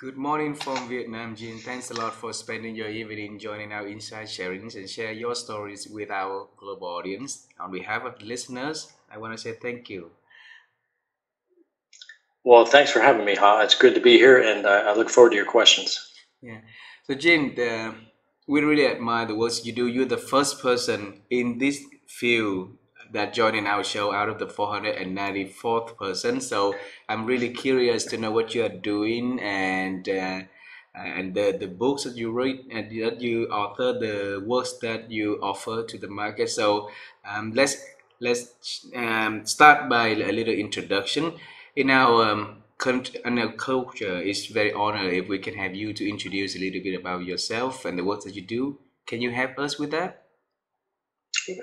Good morning from Vietnam, Jin. Thanks a lot for spending your evening joining our inside sharings and share your stories with our global audience. On behalf of the listeners, I want to say thank you. Well, thanks for having me, Ha. It's good to be here, and I look forward to your questions. Yeah. So, Jin, we really admire the work you do. You're the first person in this field that joined in our show out of the 494th person. So, I'm really curious to know what you are doing and the books that you read and that you author, the works that you offer to the market. So, let's start by a little introduction. In our culture, it's very honored if we can have you to introduce a little bit about yourself and the work that you do. Can you help us with that?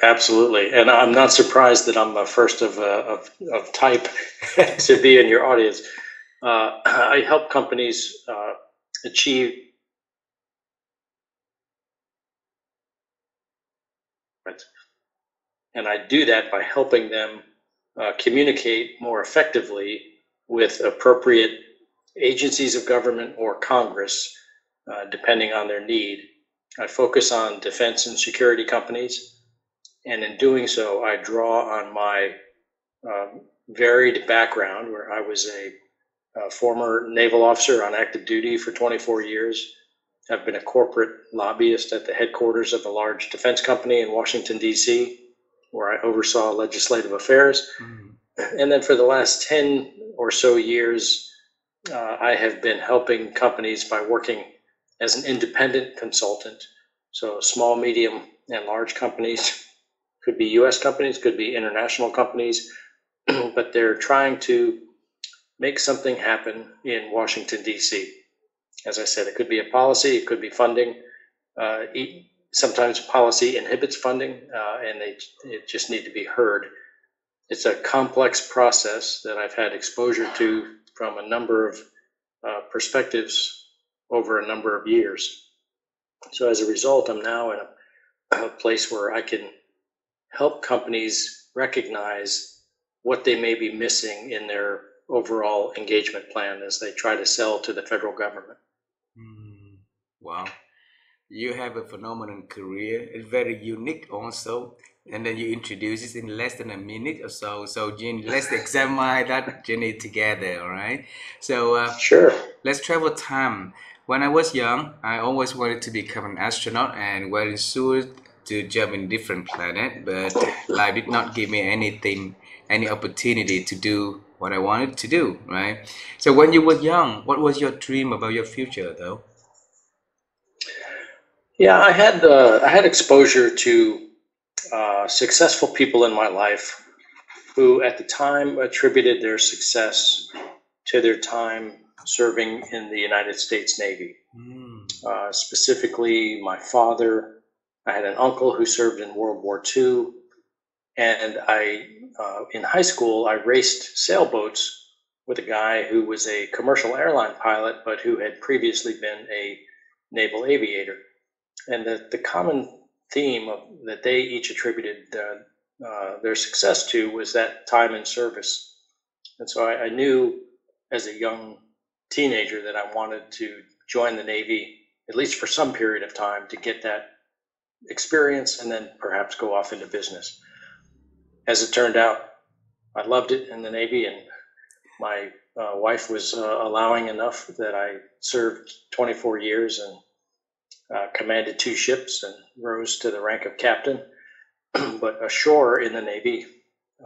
Absolutely, and I'm not surprised that I'm the first of type to be in your audience. I help companies achieve, and I do that by helping them communicate more effectively with appropriate agencies of government or Congress, depending on their need. I focus on defense and security companies. And in doing so, I draw on my varied background, where I was a former naval officer on active duty for 24 years. I've been a corporate lobbyist at the headquarters of a large defense company in Washington, D.C., where I oversaw legislative affairs. Mm. And then for the last 10 or so years, I have been helping companies by working as an independent consultant. So small, medium, and large companies, could be US companies, could be international companies, but they're trying to make something happen in Washington, D.C. As I said, it could be a policy, it could be funding. Sometimes policy inhibits funding, and it just need to be heard. It's a complex process that I've had exposure to from a number of perspectives over a number of years. So as a result, I'm now in a place where I can help companies recognize what they may be missing in their overall engagement plan as they try to sell to the federal government. Mm. Wow. You have a phenomenal career. It's very unique also. And then you introduce it in less than a minute or so. So, Jean, let's examine that journey together, all right? So, Sure. let's travel time. When I was young, I always wanted to become an astronaut and wearing suit to jump in different planet, but life did not give me any opportunity to do what I wanted to do, right? So when you were young, what was your dream about your future, though? Yeah, I had exposure to successful people in my life who, at the time, attributed their success to their time serving in the United States Navy. Mm. Specifically, my father. I had an uncle who served in World War II, and in high school, I raced sailboats with a guy who was a commercial airline pilot, but who had previously been a naval aviator. And the common theme that they each attributed their success to was that time in service. And so I knew as a young teenager that I wanted to join the Navy, at least for some period of time, to get that experience and then perhaps go off into business. As it turned out, I loved it in the Navy, and my wife was allowing enough that I served 24 years and commanded two ships and rose to the rank of captain. But ashore in the Navy,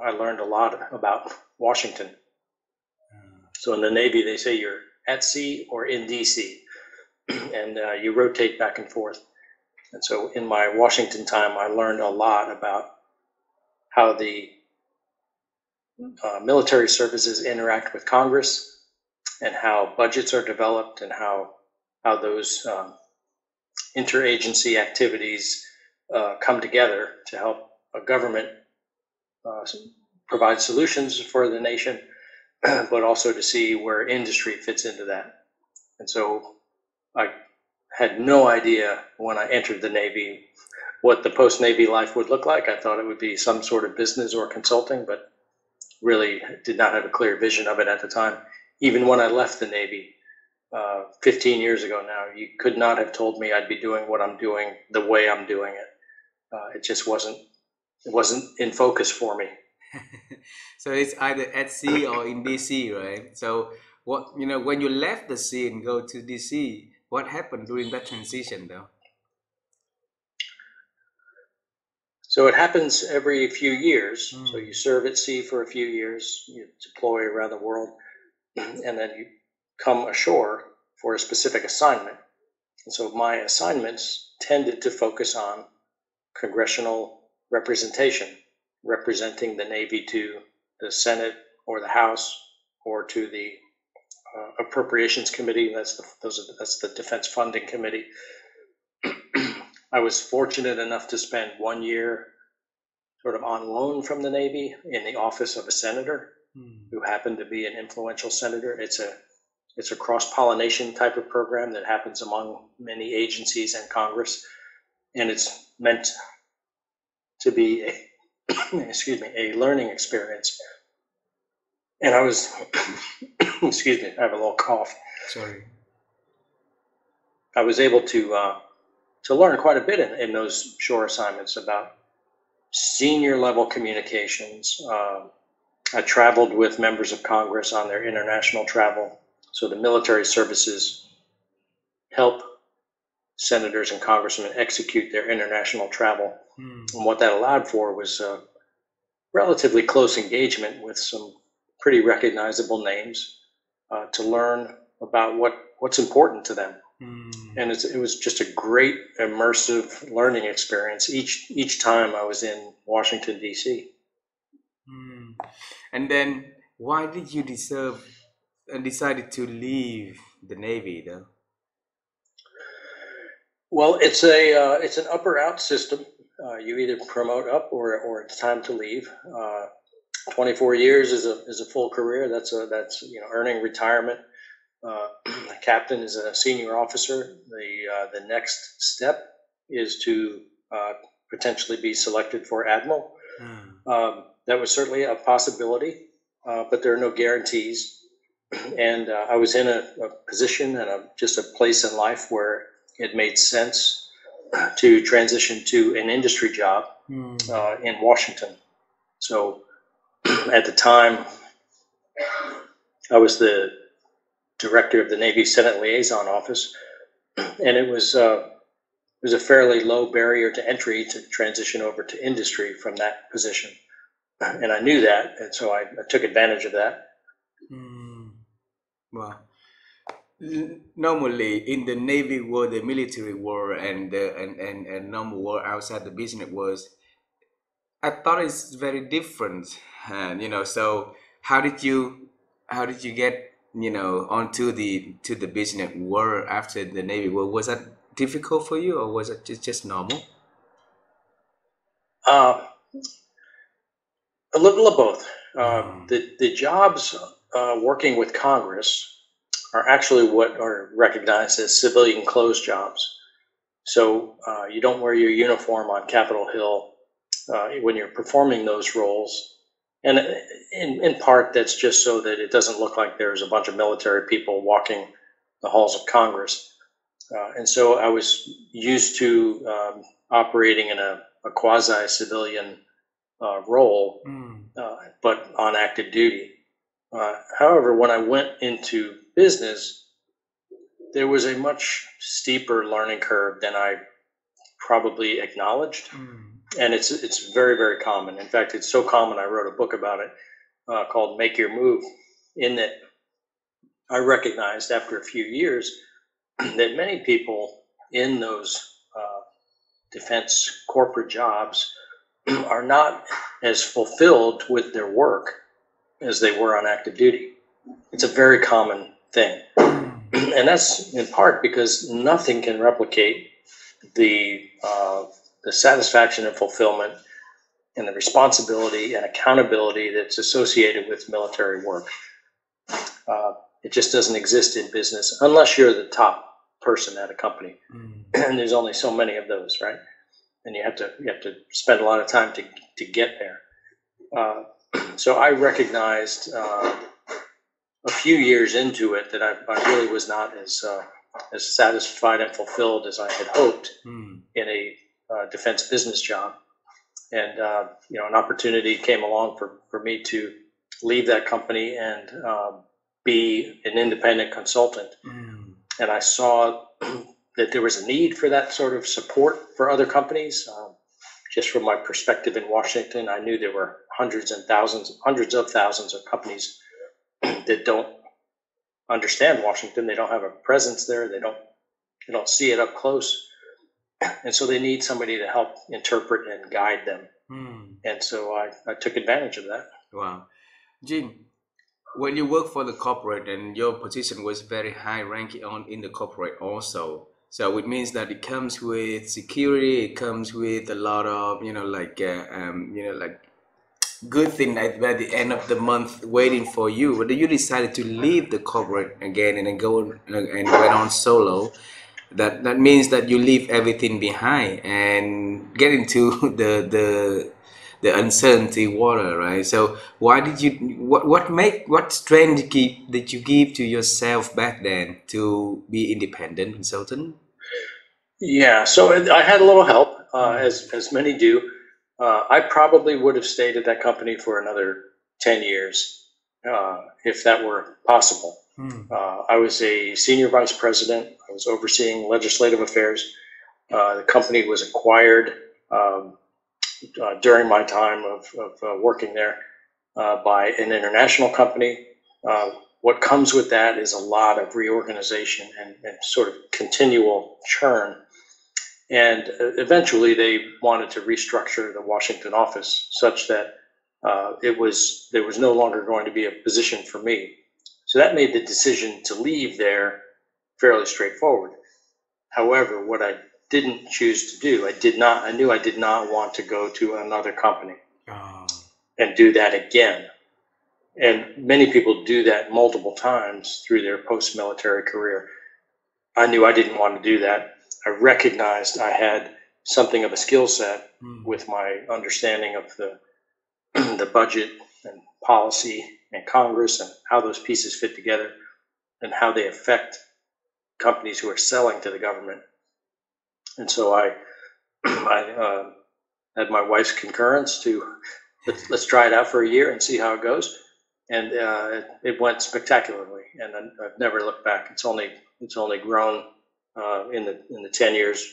I learned a lot about Washington. So in the Navy, they say you're at sea or in DC, and you rotate back and forth. And so in my Washington time, I learned a lot about how the military services interact with Congress and how budgets are developed and how those interagency activities come together to help a government provide solutions for the nation, but also to see where industry fits into that. And so I had no idea when I entered the Navy what the post-Navy life would look like. I thought it would be some sort of business or consulting, but really did not have a clear vision of it at the time. Even when I left the Navy, 15 years ago now. You could not have told me I'd be doing what I'm doing the way I'm doing it. It just wasn't in focus for me. So it's either at sea or in DC, right? So what, when you left the sea and go to DC, what happened during that transition though? So it happens every few years. So you serve at sea for a few years, you deploy around the world, and then you come ashore for a specific assignment. And so my assignments tended to focus on congressional representation, representing the Navy to the Senate or the House or to the Appropriations Committee. That's the Defense Funding Committee. I was fortunate enough to spend 1 year sort of on loan from the Navy in the office of a senator who happened to be an influential senator. It's a cross-pollination type of program that happens among many agencies and Congress, and it's meant to be a learning experience. And I was, excuse me, I have a little cough. Sorry. I was able to learn quite a bit in those shore assignments about senior level communications. I traveled with members of Congress on their international travel. So the military services help senators and congressmen execute their international travel. And what that allowed for was relatively close engagement with some pretty recognizable names to learn about what's important to them. And it was just a great immersive learning experience each time I was in Washington, D.C. And then why did you decided to leave the Navy though? Well, it's an up or out system. You either promote up or it's time to leave. 24 years is a full career. That's earning retirement. The captain is a senior officer. The next step is to potentially be selected for admiral. That was certainly a possibility, but there are no guarantees. And I was in a position and just a place in life where it made sense to transition to an industry job in Washington. So at the time, I was the director of the Navy Senate Liaison Office, and it was a fairly low barrier to entry to transition over to industry from that position. And I knew that, and so I took advantage of that. Well, normally in the Navy world, the military world, and normal world outside the business world, I thought it's very different. And so how did you get onto the business world after the Navy world? Was that difficult for you, or was it just normal? A little of both. The jobs working with Congress are actually what are recognized as civilian closed jobs. So you don't wear your uniform on Capitol Hill when you're performing those roles. And in part, that's just so that it doesn't look like there's a bunch of military people walking the halls of Congress. And so I was used to operating in a quasi-civilian role, but on active duty. However, when I went into business, there was a much steeper learning curve than I probably acknowledged. And it's very, very common. In fact, it's so common I wrote a book about it called Make Your Move, in that I recognized after a few years that many people in those defense corporate jobs are not as fulfilled with their work as they were on active duty. It's a very common thing. And that's in part because nothing can replicate the satisfaction and fulfillment and the responsibility and accountability that's associated with military work. It just doesn't exist in business unless you're the top person at a company. And there's only so many of those, right? And you have to spend a lot of time to get there. So I recognized a few years into it that I really was not as satisfied and fulfilled as I had hoped in a defense business job. And an opportunity came along for me to leave that company and be an independent consultant. And I saw that there was a need for that sort of support for other companies. Just from my perspective in Washington, I knew there were hundreds of thousands of companies that don't understand Washington. They don't have a presence there. They don't see it up close. And so they need somebody to help interpret and guide them. And so I took advantage of that. Wow. Jim, when you work for the corporate and your position was very high ranking in the corporate also, so it means that it comes with security, it comes with a lot of, good thing at the end of the month waiting for you. But you decided to leave the corporate again and then go and went on solo. That means that you leave everything behind and get into the uncertainty water, right? So why did you what strength did you give to yourself back then to be independent consultant? Yeah, so I had a little help, as many do. I probably would have stayed at that company for another 10 years if that were possible. I was a senior vice president. I was overseeing legislative affairs. The company was acquired during my time of working there by an international company. What comes with that is a lot of reorganization and sort of continual churn. And eventually they wanted to restructure the Washington office such that there was no longer going to be a position for me. So that made the decision to leave there fairly straightforward. However, what I didn't choose to do, I knew I did not want to go to another company and do that again. And many people do that multiple times through their post-military career. I knew I didn't want to do that. I recognized I had something of a skill set with my understanding of the budget and policy and Congress and how those pieces fit together and how they affect companies who are selling to the government. And so I had my wife's concurrence to let's try it out for a year and see how it goes. And it went spectacularly, and I've never looked back. It's only grown in the 10 years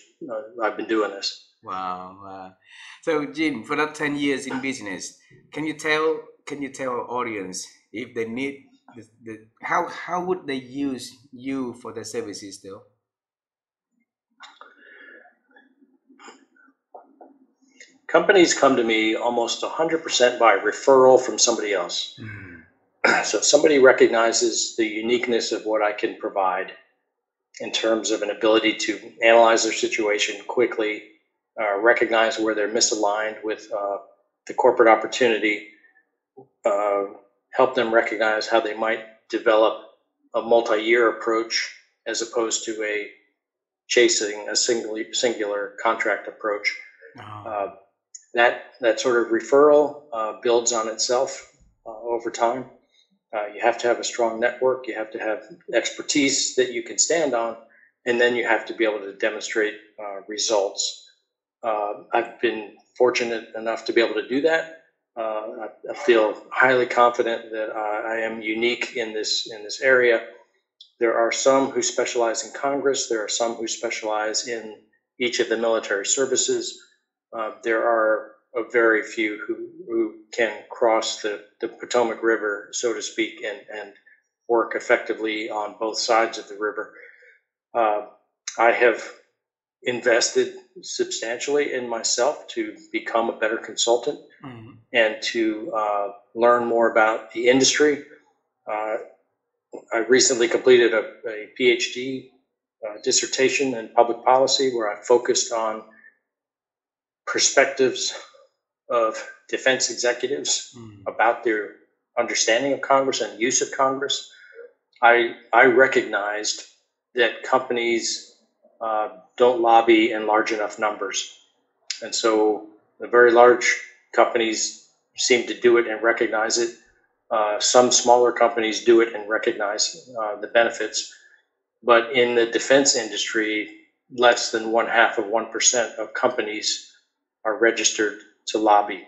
I've been doing this. Wow. So Jim, for that 10 years in business, can you tell our audience if they need how would they use you for their services though? Companies come to me almost 100% by referral from somebody else. So if somebody recognizes the uniqueness of what I can provide in terms of an ability to analyze their situation quickly, recognize where they're misaligned with the corporate opportunity, help them recognize how they might develop a multi-year approach as opposed to a chasing a singular contract approach. That sort of referral builds on itself over time. You have to have a strong network. You have to have expertise that you can stand on, and then you have to be able to demonstrate results. I've been fortunate enough to be able to do that. I feel highly confident that I am unique in this area. There are some who specialize in Congress. There are some who specialize in each of the military services. There are a very few who can cross the Potomac River, so to speak, and work effectively on both sides of the river. I have invested substantially in myself to become a better consultant and to learn more about the industry. I recently completed a PhD dissertation in public policy where I focused on perspectives of defense executives about their understanding of Congress and use of Congress. I recognized that companies don't lobby in large enough numbers. And so the very large companies seem to do it and recognize it. Some smaller companies do it and recognize the benefits. But in the defense industry, less than 1/2 of 1% of companies are registered to lobby,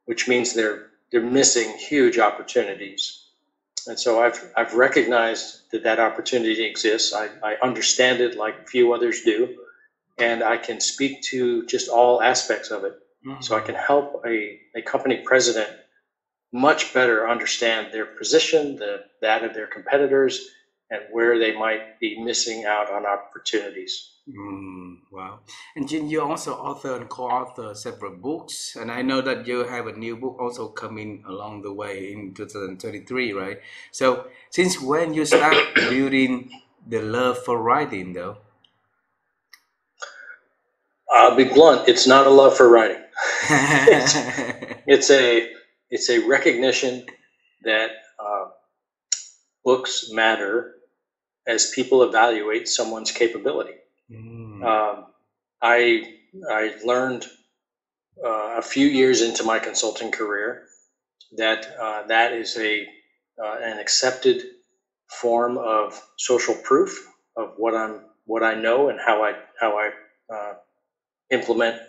which means they're missing huge opportunities. And so I've recognized that opportunity exists. I understand it like few others do, and I can speak to just all aspects of it. Mm-hmm. So I can help a company president much better understand their position, that of their competitors, and where they might be missing out on opportunities. Wow. And Jin, you also author and co-author several books, and I know that you have a new book also coming along the way in 2023, right? So since when you start building the love for writing, though? I'll be blunt, it's not a love for writing. It's a recognition that books matter as people evaluate someone's capability. I learned a few years into my consulting career that that is an accepted form of social proof of what I know and how I implement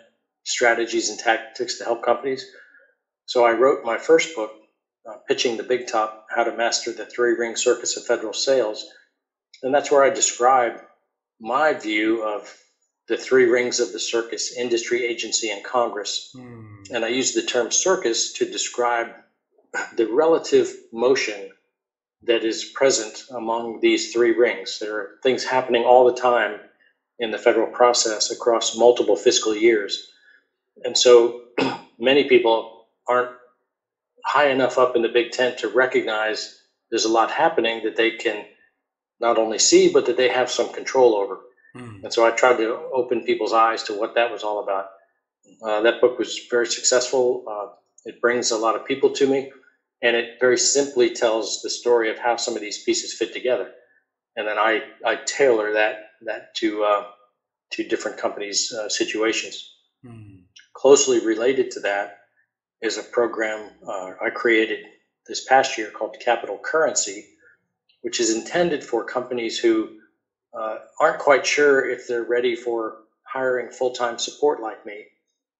strategies and tactics to help companies. So I wrote my first book, Pitching the Big Top: How to Master the Three-Ring Circus of Federal Sales. And that's where I describe my view of the three rings of the circus: industry, agency, and Congress. And I use the term circus to describe the relative motion that is present among these three rings. There are things happening all the time in the federal process across multiple fiscal years. And so many people aren't high enough up in the big tent to recognize there's a lot happening that they can not only see, but that they have some control over. And so I tried to open people's eyes to what that was all about. That book was very successful. It brings a lot of people to me, and it very simply tells the story of how some of these pieces fit together. And then I tailor that to different companies' situations. Closely related to that is a program I created this past year called Capital Currency, which is intended for companies who aren't quite sure if they're ready for hiring full-time support like me.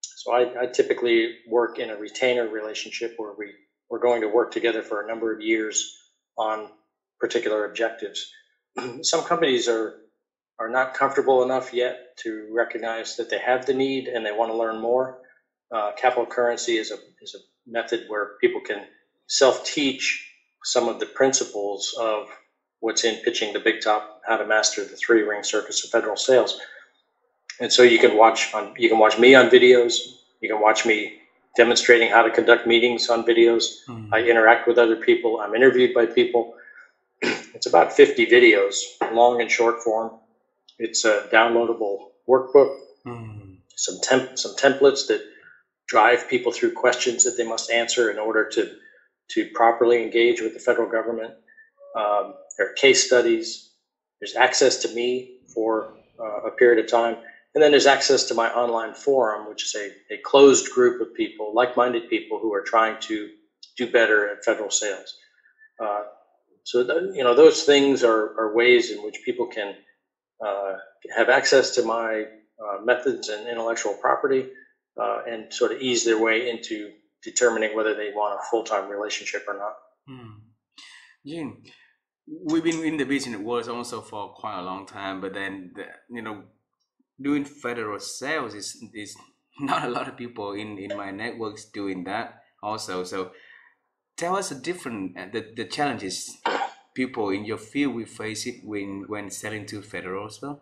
So I typically work in a retainer relationship where we're going to work together for a number of years on particular objectives. Some companies are not comfortable enough yet to recognize that they have the need and they want to learn more. Capital Currency is a method where people can self-teach some of the principles of what's in Pitching the Big Top: How to Master the Three-Ring Circus of Federal Sales. And so you can watch me on videos. You can watch me demonstrating how to conduct meetings on videos. I interact with other people. I'm interviewed by people. It's about 50 videos, long and short form. It's a downloadable workbook. Some templates that drive people through questions that they must answer in order to properly engage with the federal government. There are case studies. There's access to me for a period of time. And then there's access to my online forum, which is a closed group of people, like-minded people who are trying to do better at federal sales. So those things are ways in which people can have access to my methods and intellectual property and sort of ease their way into determining whether they want a full-time relationship or not. Jim, we've been in the business world also for quite a long time, but then doing federal sales is not a lot of people in my networks doing that also. So tell us the challenges people in your field will face it when selling to federal stuff.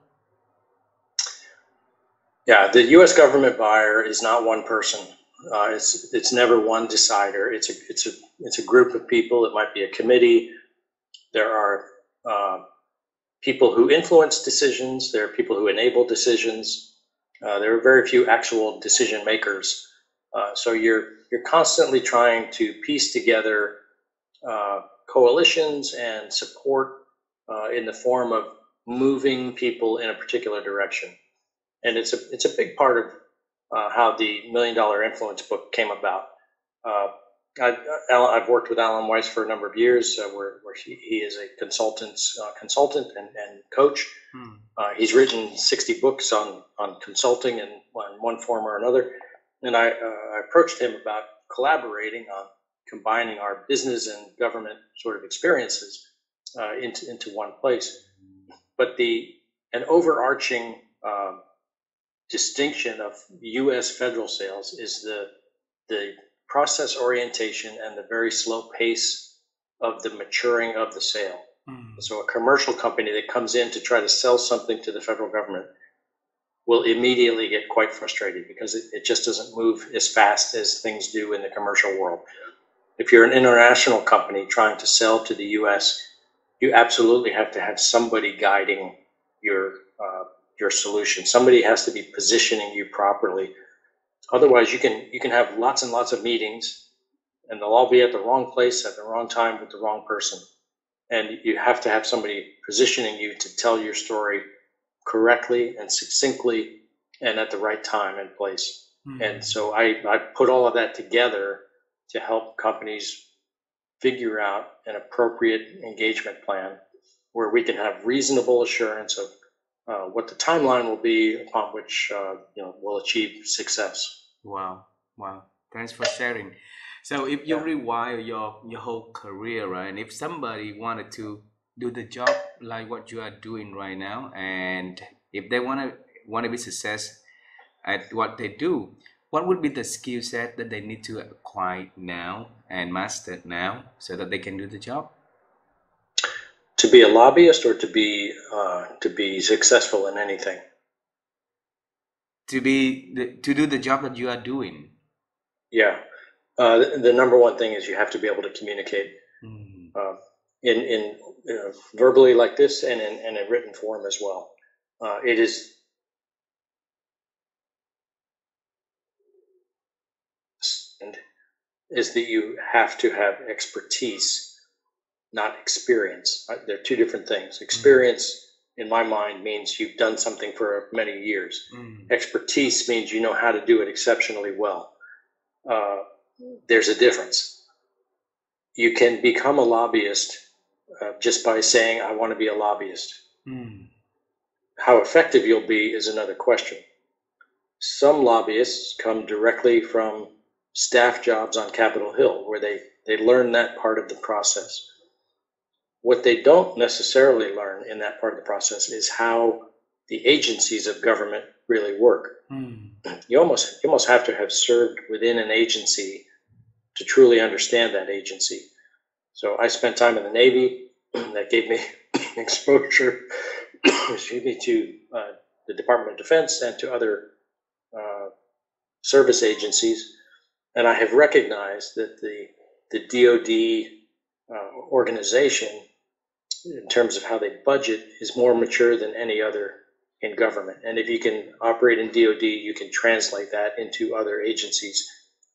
Yeah, the U.S. government buyer is not one person. It's never one decider. It's a group of people. It might be a committee. There are people who influence decisions. There are people who enable decisions. There are very few actual decision makers. So you're constantly trying to piece together coalitions and support in the form of moving people in a particular direction. And it's a big part of how the $1 Million Influence book came about. I've worked with Alan Weiss for a number of years, where he is a consultant and coach. He's written 60 books on consulting in one form or another. And I approached him about collaborating on combining our business and government sort of experiences into one place. But an overarching distinction of U.S. federal sales is the process orientation and the very slow pace of the maturing of the sale. So a commercial company that comes in to try to sell something to the federal government will immediately get quite frustrated because it just doesn't move as fast as things do in the commercial world. If you're an international company trying to sell to the U.S., you absolutely have to have somebody guiding your solution. Somebody has to be positioning you properly. Otherwise, you can have lots and lots of meetings, and they'll all be at the wrong place at the wrong time with the wrong person. And you have to have somebody positioning you to tell your story correctly and succinctly and at the right time and place. And so I put all of that together to help companies figure out an appropriate engagement plan where we can have reasonable assurance of what the timeline will be upon which we'll achieve success. Wow. Thanks for sharing. So if you rewire your whole career, right, and if somebody wanted to do the job like what you are doing right now, and if they want to be success at what they do, what would be the skill set that they need to acquire now and master now so that they can do the job? To be a lobbyist or to be successful in anything? To do the job that you are doing. Yeah. The number one thing is you have to be able to communicate in verbally like this and in a written form as well. It is that you have to have expertise, not experience. They're two different things. Experience, in my mind, means you've done something for many years. Expertise means you know how to do it exceptionally well. There's a difference. You can become a lobbyist just by saying, I want to be a lobbyist. How effective you'll be is another question. Some lobbyists come directly from staff jobs on Capitol Hill, where they learn that part of the process. What they don't necessarily learn in that part of the process is how the agencies of government really work. You almost have to have served within an agency to truly understand that agency. So I spent time in the Navy. That gave me exposure to the Department of Defense and to other service agencies. And I have recognized that the DoD organization, in terms of how they budget, is more mature than any other in government. And if you can operate in DoD, you can translate that into other agencies,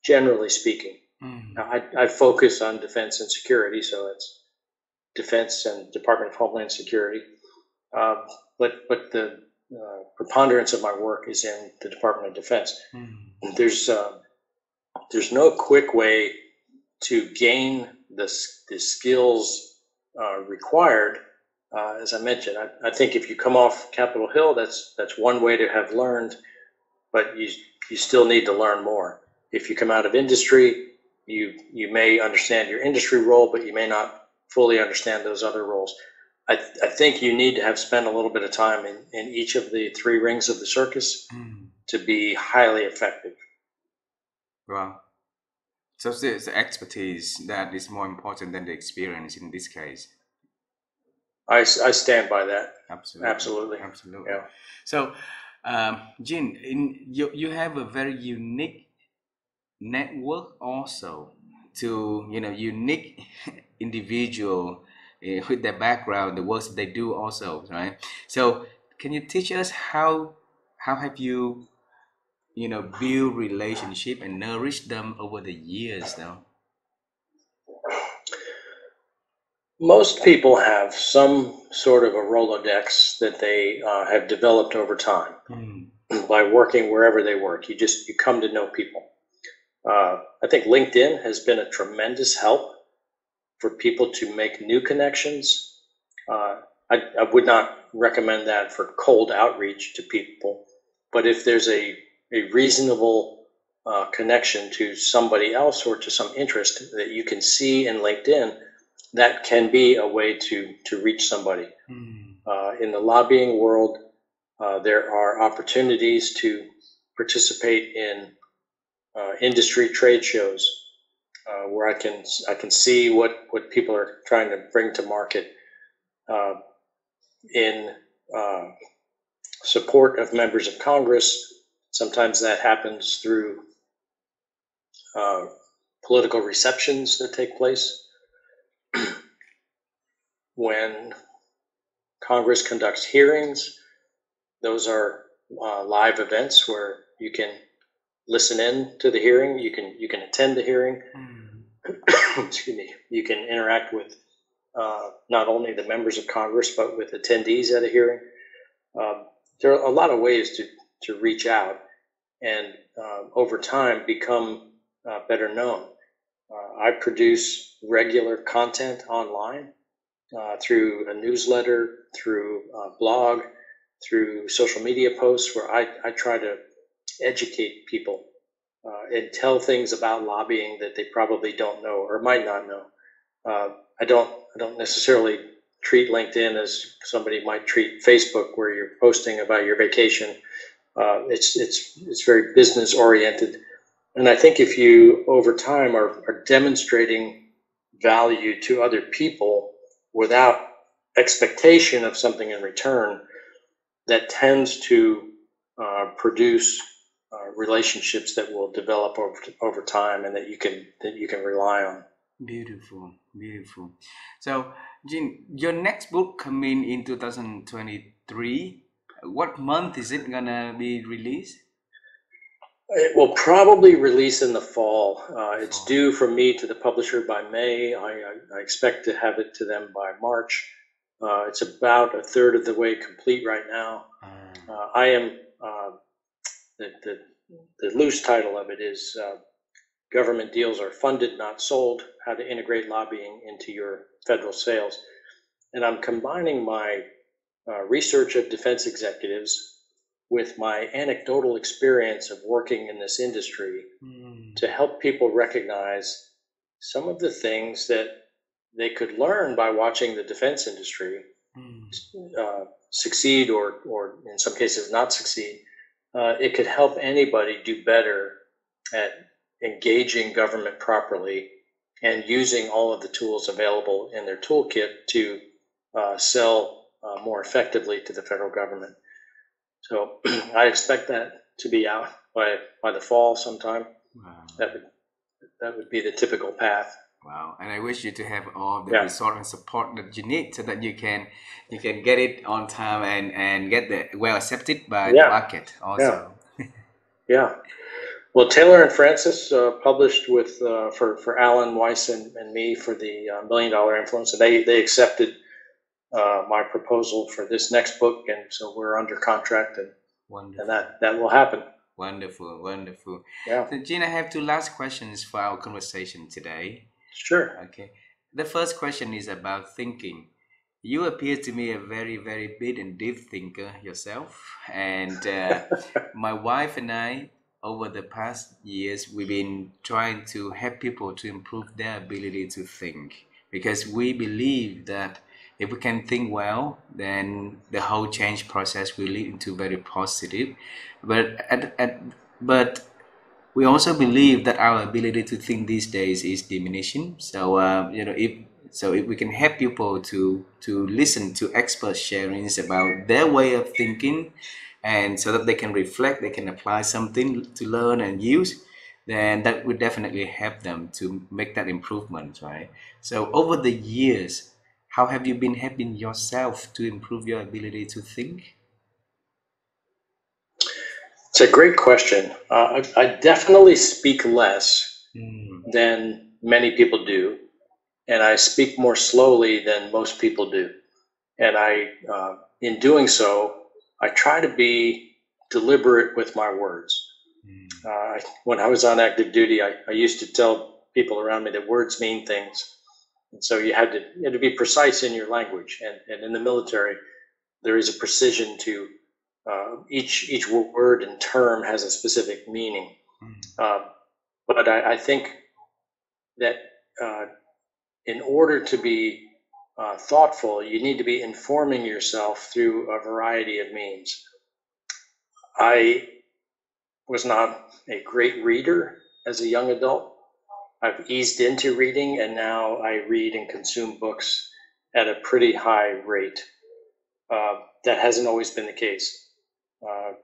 generally speaking. Now, I focus on defense and security, so it's defense and Department of Homeland Security. But the preponderance of my work is in the Department of Defense. There's no quick way to gain the skills required. As I mentioned, I think if you come off Capitol Hill, that's one way to have learned, but you still need to learn more. If you come out of industry, you may understand your industry role, but you may not fully understand those other roles. I think you need to have spent a little bit of time in each of the three rings of the circus to be highly effective. Wow. So it's the expertise that is more important than the experience in this case. I stand by that. Absolutely. Yeah. So, Jin, you have a very unique network also to unique individual with their background, the works that they do also, right? So, can you teach us how have you build relationship and nourish them over the years now? Most people have some sort of a Rolodex that they have developed over time by working wherever they work. You come to know people. I think LinkedIn has been a tremendous help for people to make new connections. I would not recommend that for cold outreach to people, but if there's a reasonable connection to somebody else or to some interest that you can see in LinkedIn, that can be a way to reach somebody. In the lobbying world, there are opportunities to participate in industry trade shows where I can see what people are trying to bring to market in support of members of Congress. Sometimes that happens through political receptions that take place when Congress conducts hearings. Those are live events where you can listen in to the hearing. You can attend the hearing. Excuse me. You can interact with not only the members of Congress but with attendees at a hearing. There are a lot of ways to reach out and over time become better known. I produce regular content online through a newsletter, through a blog, through social media posts where I try to educate people and tell things about lobbying that they probably don't know or might not know. I don't necessarily treat LinkedIn as somebody might treat Facebook, where you're posting about your vacation. It's very business oriented, and I think if you over time are demonstrating value to other people without expectation of something in return, that tends to produce relationships that will develop over time and that you can rely on. Beautiful, beautiful. So, Jin, your next book coming in 2023. What month is it gonna be released? It will probably release in the fall. It's due from me to the publisher by May. I expect to have it to them by March. It's about a third of the way complete right now. I am the loose title of it is Government Deals Are Funded, Not Sold: How to Integrate Lobbying into Your Federal Sales. And I'm combining my research of defense executives with my anecdotal experience of working in this industry to help people recognize some of the things that they could learn by watching the defense industry succeed or in some cases not succeed. It could help anybody do better at engaging government properly and using all of the tools available in their toolkit to sell more effectively to the federal government. So I expect that to be out by the fall sometime. Wow. That would be the typical path. Wow, and I wish you to have all the resource and support that you need so that you can get it on time and get the well accepted by the market also. Yeah. Well, Taylor and Francis published with for Alan Weiss and me for the $1 Million Influence, and they accepted my proposal for this next book, and so we're under contract, and that will happen. Wonderful, wonderful. Yeah. So, Gene, I have two last questions for our conversation today. Sure. Okay. The first question is about thinking. You appear to me a very, very big and deep thinker yourself, and my wife and I, over the past years, we've been trying to help people to improve their ability to think, because we believe that if we can think well, then the whole change process will lead into very positive. But we also believe that our ability to think these days is diminishing. So if we can help people to listen to expert sharings about their way of thinking, and so that they can reflect, they can apply something to learn and use, then that would definitely help them to make that improvement, right? So over the years, how have you been helping yourself to improve your ability to think? It's a great question. I definitely speak less than many people do, and I speak more slowly than most people do. And in doing so, I try to be deliberate with my words. When I was on active duty, I used to tell people around me that words mean things. And so you had to be precise in your language. And in the military, there is a precision to each word and term has a specific meaning. But I think that in order to be thoughtful, you need to be informing yourself through a variety of means. I was not a great reader as a young adult. I've eased into reading, and now I read and consume books at a pretty high rate. That hasn't always been the case. I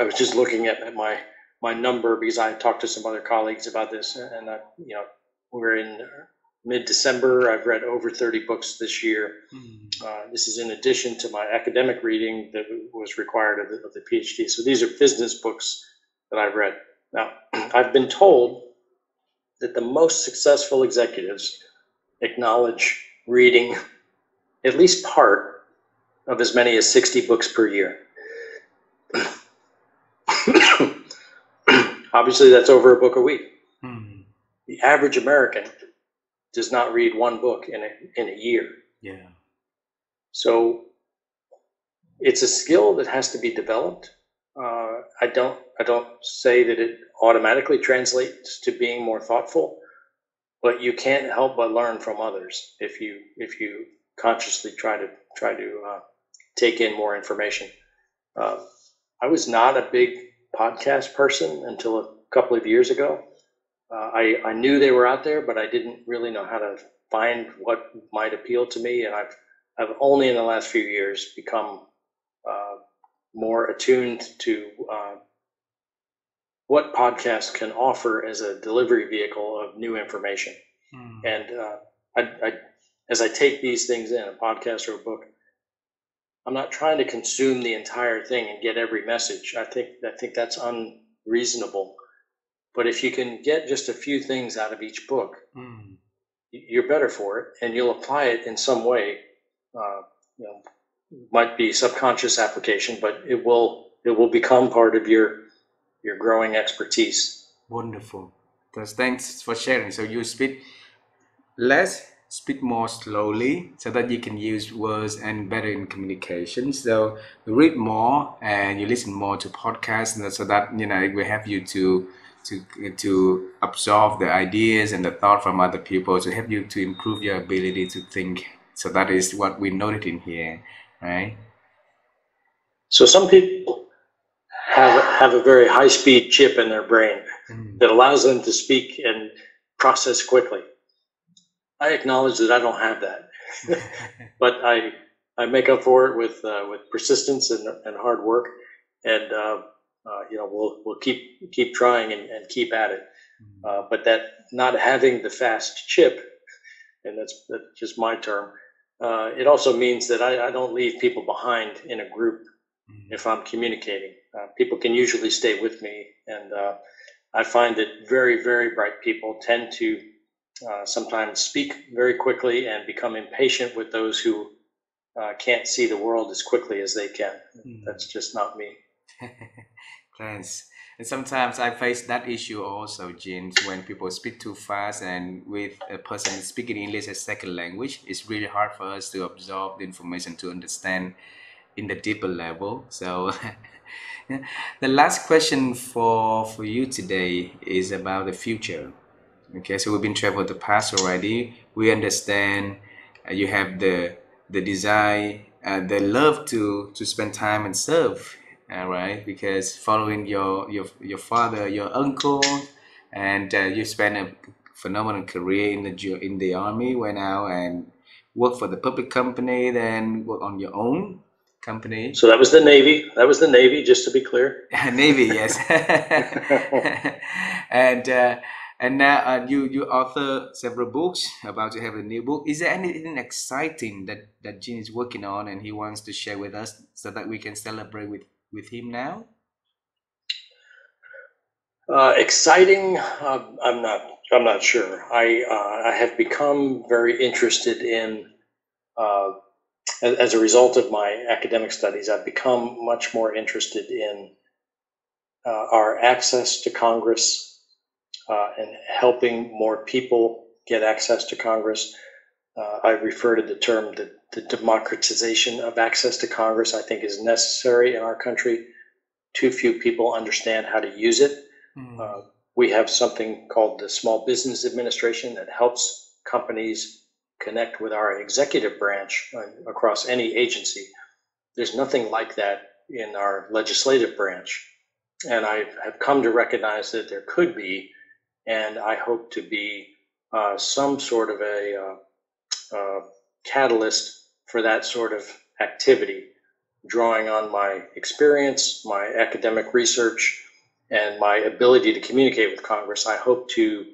was just looking at my number because I talked to some other colleagues about this, and we're in mid-December. I've read over 30 books this year. This is in addition to my academic reading that was required of the PhD. So these are business books that I've read. Now, I've been told that the most successful executives acknowledge reading at least part of as many as 60 books per year. Obviously, that's over a book a week. The average American does not read one book in a year. Yeah. So it's a skill that has to be developed. I don't say that it automatically translates to being more thoughtful, but you can't help but learn from others if you consciously try to take in more information. I was not a big podcast person until a couple of years ago. I knew they were out there, but I didn't really know how to find what might appeal to me. And I've only in the last few years become more attuned to what podcasts can offer as a delivery vehicle of new information. And as I take these things in, a podcast or a book, I'm not trying to consume the entire thing and get every message. I think that's unreasonable. But if you can get just a few things out of each book, you're better for it, and you'll apply it in some way. Might be subconscious application, but it will become part of your growing expertise. Wonderful. Thanks for sharing. So you speak more slowly so that you can use words and better in communication. So you read more and you listen more to podcasts, so that it will help you to absorb the ideas and the thought from other people, to help you to improve your ability to think. So that is what we noted in here, right? So some people have a very high-speed chip in their brain that allows them to speak and process quickly. I acknowledge that I don't have that, but I make up for it with persistence and hard work, and we'll keep trying and keep at it. But that not having the fast chip, and that's just my term, it also means that I don't leave people behind in a group if I'm communicating. People can usually stay with me, and I find that very, very bright people tend to sometimes speak very quickly and become impatient with those who can't see the world as quickly as they can. That's just not me. Thanks. And sometimes I face that issue also, James, when people speak too fast, and with a person speaking English as second language, it's really hard for us to absorb the information, to understand in the deeper level. So the last question for you today is about the future. Okay, so we've been traveled the past already. We understand you have the desire, the love to spend time and serve, right? Because following your father, your uncle, and you spent a phenomenal career in the army, went out and work for the public company, then work on your own company. So that was the Navy. That was the Navy, just to be clear. Navy, yes. And now you author several books, about to have a new book. Is there anything exciting that Gene is working on and he wants to share with us so that we can celebrate with him now? Exciting? I'm not sure. I have become very interested in, as a result of my academic studies, I've become much more interested in our access to Congress and helping more people get access to Congress. I refer to the term the democratization of access to Congress, I think, is necessary in our country. Too few people understand how to use it. We have something called the Small Business Administration that helps companies connect with our executive branch across any agency. There's nothing like that in our legislative branch. And I have come to recognize that there could be, and I hope to be some sort of a catalyst for that sort of activity, drawing on my experience, my academic research, and my ability to communicate with Congress. I hope to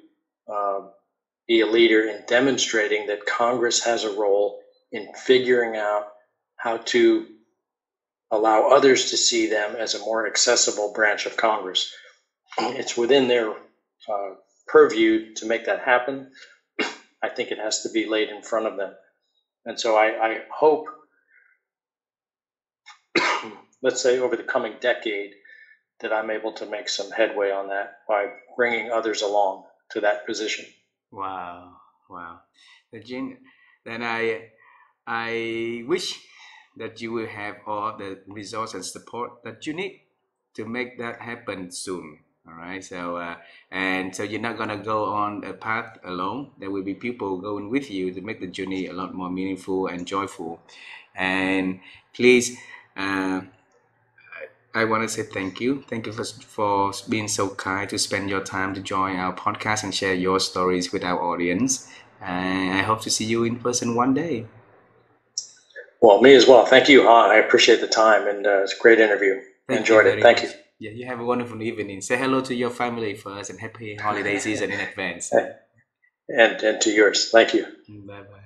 be a leader in demonstrating that Congress has a role in figuring out how to allow others to see them as a more accessible branch of Congress. It's within their purview to make that happen. I think it has to be laid in front of them. And so I hope, let's say over the coming decade, that I'm able to make some headway on that by bringing others along to that position. Wow, wow. Jin, then I wish that you will have all the resource and support that you need to make that happen soon. All right. So and so you're not gonna go on a path alone. There will be people going with you to make the journey a lot more meaningful and joyful. And please, I want to say thank you. Thank you for being so kind to spend your time to join our podcast and share your stories with our audience. And I hope to see you in person one day. Well, me as well. Thank you, Han. I appreciate the time, and it's a great interview. Enjoyed it. Thank you. Yeah, you have a wonderful evening. Say hello to your family first and happy holiday season in advance. And to yours. Thank you. Bye bye.